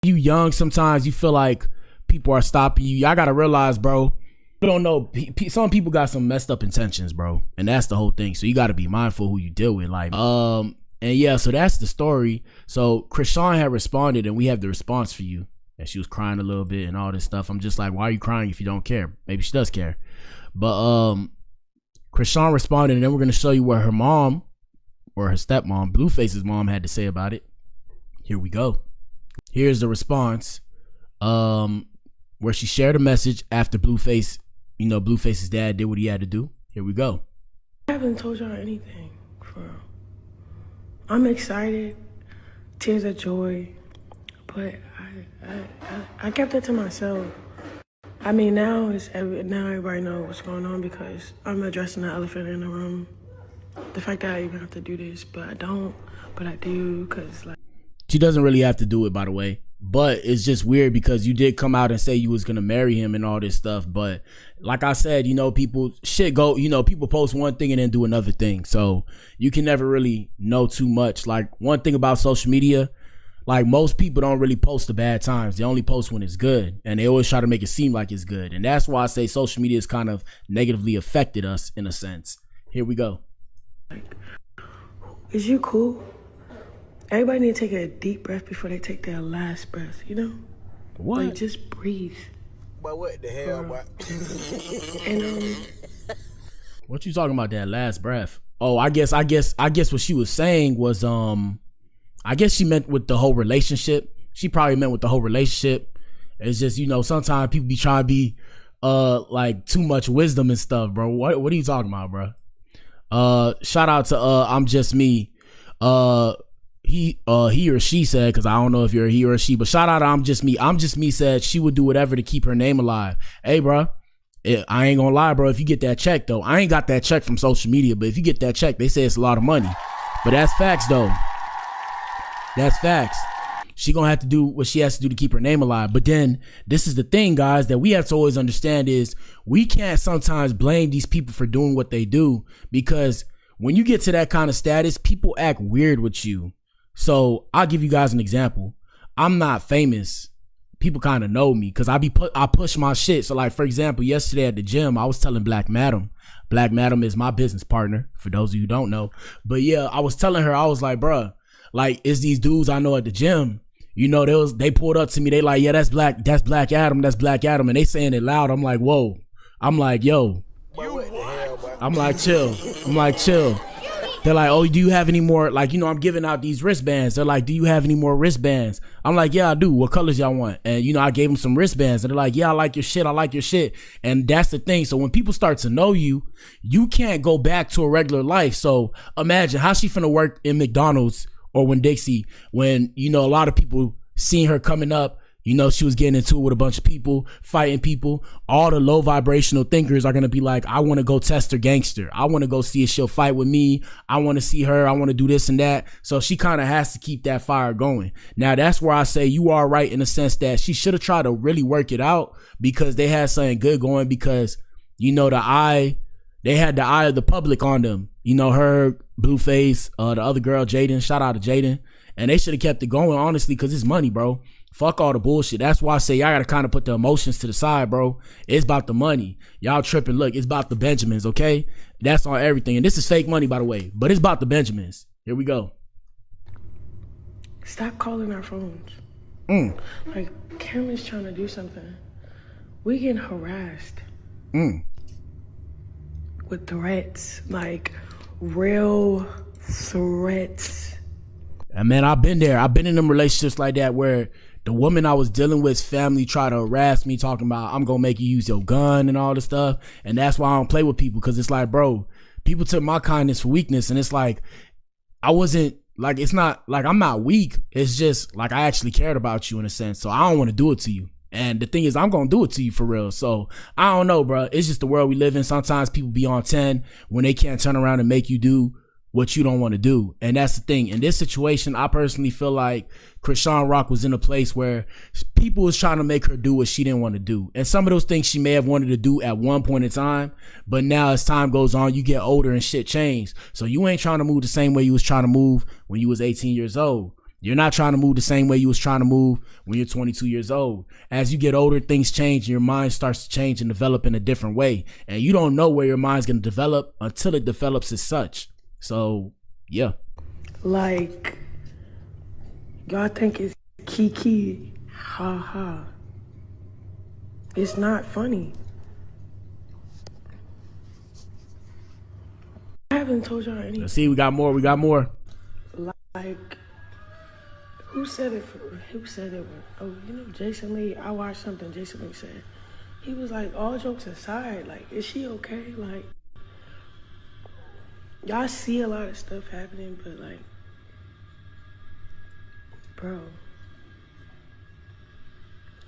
You young, sometimes you feel like people are stopping you. Y'all gotta realize, bro, you don't know, some people got some messed up intentions, bro, and that's the whole thing. So you gotta be mindful who you deal with. Like, and yeah, so that's the story. So Chrisean had responded, and we have the response for you. And she was crying a little bit and all this stuff. I'm just like, why are you crying if you don't care? Maybe she does care. But Chrisean responded, and then we're gonna show you what her mom, or her stepmom, Blueface's mom, had to say about it. Here we go. Here's the response, where she shared a message after Blueface, you know, Blueface's dad did what he had to do. Here we go. I haven't told y'all anything, for real. I'm excited, tears of joy, but I kept it to myself. I mean, now everybody knows what's going on because I'm addressing the elephant in the room. The fact that I even have to do this, but I don't, but I do, because like. She doesn't really have to do it, by the way, but it's just weird because you did come out and say you was gonna marry him and all this stuff. But like I said, you know, people people post one thing and then do another thing, so you can never really know too much. Like, one thing about social media, like, most people don't really post the bad times. They only post when it's good, and they always try to make it seem like it's good. And that's why I say social media has kind of negatively affected us in a sense. Here we go. Like, is you cool? Everybody need to take a deep breath before they take their last breath, you know? What? Like, just breathe. But what the hell, boy? And what you talking about, that last breath? Oh, I guess what she was saying was, I guess she meant with the whole relationship. She probably meant with the whole relationship. It's just, you know, sometimes people be trying to be, like, too much wisdom and stuff, bro. What are you talking about, bro? Shout out to, I'm Just Me. He or she said, because I don't know if you're a he or a she, but shout out to I'm Just Me. I'm Just Me said she would do whatever to keep her name alive. Hey, bro, I ain't gonna lie, bro. If you get that check, though, I ain't got that check from social media, but if you get that check, they say it's a lot of money. But that's facts, though. That's facts. She gonna have to do what she has to do to keep her name alive. But then this is the thing, guys, that we have to always understand is we can't sometimes blame these people for doing what they do, because when you get to that kind of status, people act weird with you. So I'll give you guys an example. I'm not famous. People kind of know me because I push my shit. So, like, for example, yesterday at the gym, I was telling Blac Madam. Blac Madam is my business partner, for those of you who don't know. But yeah, I was telling her, I was like, bruh, like, it's these dudes I know at the gym. You know, they pulled up to me. They like, yeah, that's Blac Adam. That's Blac Adam. And they saying it loud. I'm like, whoa. I'm like, yo. I'm like, chill. I'm like, chill. They're like, oh, do you have any more? Like, you know, I'm giving out these wristbands. They're like, do you have any more wristbands? I'm like, yeah, I do. What colors y'all want? And, you know, I gave them some wristbands. And they're like, yeah, I like your shit. I like your shit. And that's the thing. So when people start to know you, you can't go back to a regular life. So imagine how she finna work in McDonald's or Winn-Dixie when, you know, a lot of people seen her coming up. You know, she was getting into it with a bunch of people, fighting people. All the low vibrational thinkers are going to be like, I want to go test her gangster. I want to go see if she'll fight with me. I want to see her. I want to do this and that. So she kind of has to keep that fire going. Now, that's where I say you are right in the sense that she should have tried to really work it out because they had something good going because, you know, they had the eye of the public on them. You know, her, Blueface, the other girl, Jaden. Shout out to Jaden. And they should have kept it going, honestly, because it's money, bro. Fuck all the bullshit. That's why I say y'all gotta kind of put the emotions to the side, bro. It's about the money. Y'all tripping. Look, it's about the Benjamins, okay? That's on everything. And this is fake money, by the way. But it's about the Benjamins. Here we go. Stop calling our phones. Like, Cameron's trying to do something. We getting harassed. With threats. Like, real threats. And man, I've been there. I've been in them relationships like that where the woman I was dealing with, family tried to harass me, talking about I'm gonna make you use your gun and all this stuff. And that's why I don't play with people, because it's like, bro, people took my kindness for weakness. And it's like, I wasn't like, it's not like I'm not weak. It's just like I actually cared about you in a sense. So I don't want to do it to you. And the thing is, I'm gonna do it to you for real. So I don't know, bro. It's just the world we live in. Sometimes people be on 10 when they can't turn around and make you do what you don't want to do. And that's the thing. In this situation, I personally feel like Chrisean Rock was in a place where people was trying to make her do what she didn't want to do. And some of those things she may have wanted to do at one point in time, but now as time goes on, you get older and shit changed. So you ain't trying to move the same way you was trying to move when you was 18 years old. You're not trying to move the same way you was trying to move when you're 22 years old. As you get older, things change and your mind starts to change and develop in a different way. And you don't know where your mind's going to develop until it develops as such. So, yeah. Like, y'all think it's kiki, ha ha. It's not funny. I haven't told y'all anything. Let's see, we got more. Like, who said it? Oh, you know, Jason Lee. I watched something Jason Lee said. He was like, all jokes aside, like, is she okay? Like, y'all see a lot of stuff happening, but like, bro,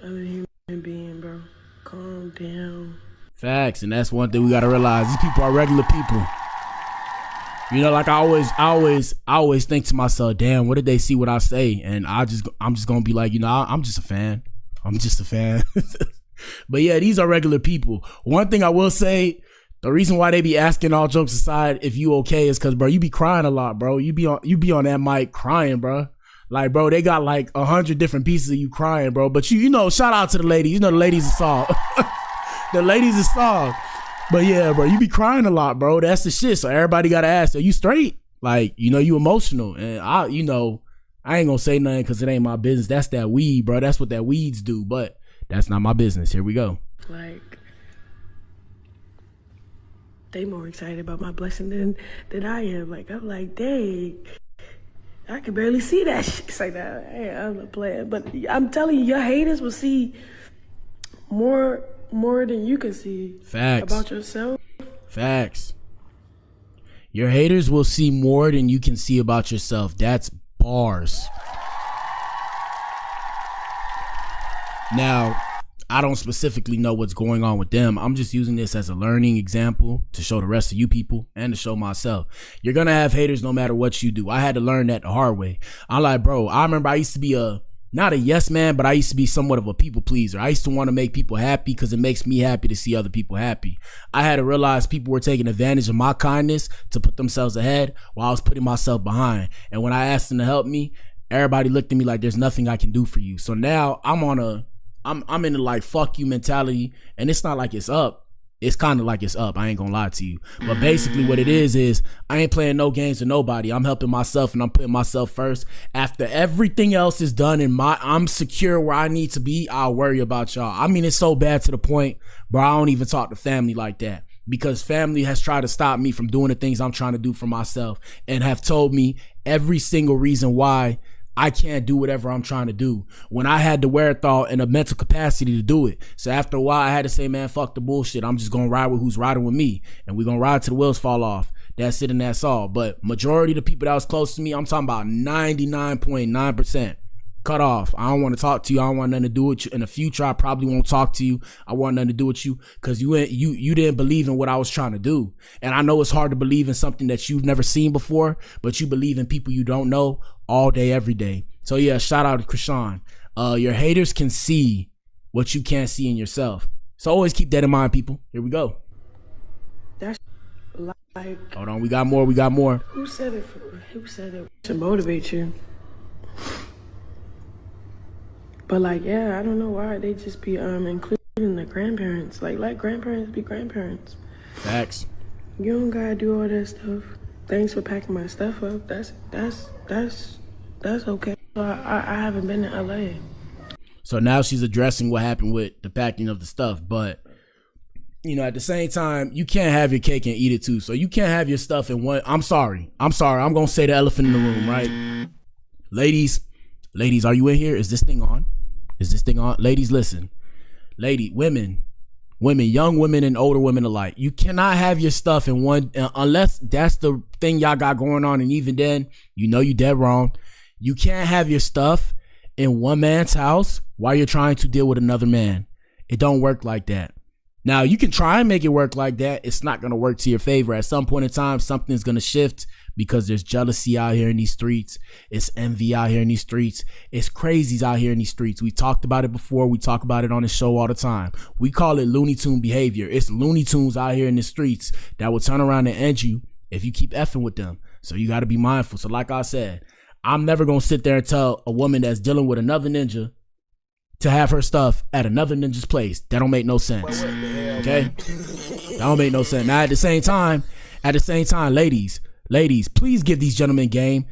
I'm a human being, bro. Calm down. Facts, and that's one thing we gotta realize. These people are regular people. You know, like I always think to myself, damn, what did they see what I say? And I'm just gonna be like, you know, I'm just a fan. But yeah, these are regular people. One thing I will say, the reason why they be asking, all jokes aside, if you okay is because, bro, you be crying a lot, bro. You be on that mic crying, bro. Like, bro, they got like 100 different pieces of you crying, bro. But you know, shout out to the ladies. You know, the ladies are soft. The ladies are soft. But yeah, bro, you be crying a lot, bro. That's the shit. So everybody gotta ask, are you straight? Like, you know, you emotional. And I ain't gonna say nothing because it ain't my business. That's that weed, bro. That's what that weeds do. But that's not my business. Here we go. Like, they more excited about my blessing than I am. Like, I'm like, dang, I can barely see that shit. It's like that. Hey, I'm a player. But I'm telling you, your haters will see more than you can see. Facts. About yourself. Facts. Your haters will see more than you can see about yourself. That's bars. Now, I don't specifically know what's going on with them. I'm just using this as a learning example to show the rest of you people and to show myself. You're gonna have haters no matter what you do. I had to learn that the hard way. I'm like, bro, I remember I used to be not a yes man, but I used to be somewhat of a people pleaser. I used to want to make people happy because it makes me happy to see other people happy. I had to realize people were taking advantage of my kindness to put themselves ahead while I was putting myself behind. And when I asked them to help me, everybody looked at me like there's nothing I can do for you. So now I'm in the like fuck you mentality, and it's not like it's up. It's kind of like it's up. I ain't gonna lie to you. But basically what it is I ain't playing no games with nobody. I'm helping myself and I'm putting myself first. After everything else is done and I'm secure where I need to be, I'll worry about y'all. I mean, it's so bad to the point, bro, I don't even talk to family like that. Because family has tried to stop me from doing the things I'm trying to do for myself and have told me every single reason why I can't do whatever I'm trying to do when I had the wherewithal and the mental capacity to do it. So after a while, I had to say, man, fuck the bullshit. I'm just going to ride with who's riding with me. And we're going to ride till the wheels fall off. That's it and that's all. But majority of the people that was close to me, I'm talking about 99.9% cut off. I don't want to talk to you. I don't want nothing to do with you. In the future, I probably won't talk to you. I want nothing to do with you because you didn't believe in what I was trying to do. And I know it's hard to believe in something that you've never seen before, but you believe in people you don't know all day, every day. So yeah, shout out to Chrisean. Your haters can see what you can't see in yourself. So always keep that in mind, people. Here we go. That's like, hold on, we got more. Who said it to motivate you? But like, yeah, I don't know why they just be including the grandparents. Like, let grandparents be grandparents. Facts. You don't gotta do all that stuff. Thanks for packing my stuff up. That's okay. I haven't been to LA. So now she's addressing what happened with the packing of the stuff, but you know, at the same time, you can't have your cake and eat it too. So you can't have your stuff in one. I'm sorry. I'm gonna say the elephant in the room, right? Ladies, are you in here? Is this thing on? Ladies, listen. Women, young women and older women alike. You cannot have your stuff in one, unless that's the thing y'all got going on. And even then, you know you dead wrong. You can't have your stuff in one man's house while you're trying to deal with another man. It don't work like that. Now, you can try and make it work like that. It's not going to work to your favor. At some point in time, something's going to shift because there's jealousy out here in these streets. It's envy out here in these streets. It's crazies out here in these streets. We talked about it before. We talk about it on the show all the time. We call it Looney Tune behavior. It's Looney Tunes out here in the streets that will turn around and end you if you keep effing with them. So you got to be mindful. So like I said, I'm never gonna sit there and tell a woman that's dealing with another ninja to have her stuff at another ninja's place. That don't make no sense. Okay? That don't make no sense. Now at the same time, ladies, please give these gentlemen game.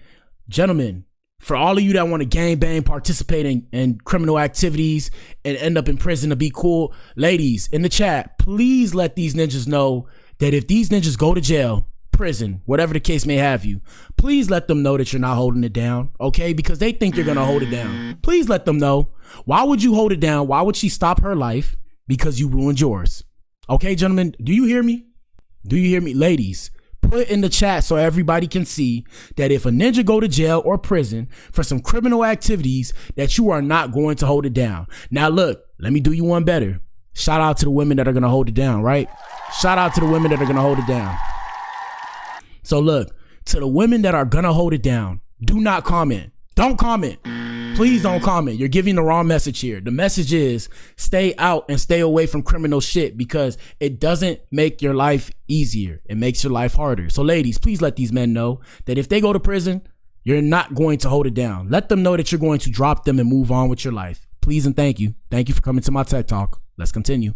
Gentlemen, for all of you that want to gangbang, participate in criminal activities and end up in prison to be cool, ladies in the chat, please let these ninjas know that if these ninjas go to jail, prison, whatever the case may have you, please let them know that you're not holding it down, okay? Because they think you're gonna hold it down. Please let them know. Why would you hold it down? Why would she stop her life? Because you ruined yours. Okay, gentlemen, do you hear me? Do you hear me? Ladies, put in the chat so everybody can see that if a ninja go to jail or prison for some criminal activities, that you are not going to hold it down. Now look, let me do you one better. Shout out to the women that are gonna hold it down, right? Shout out to the women that are gonna hold it down. So look, to the women that are gonna hold it down, do not comment. Don't comment. Please don't comment. You're giving the wrong message here. The message is stay out and stay away from criminal shit because it doesn't make your life easier. It makes your life harder. So ladies, please let these men know that if they go to prison, you're not going to hold it down. Let them know that you're going to drop them and move on with your life. Please and thank you. Thank you for coming to my TED Talk. Let's continue.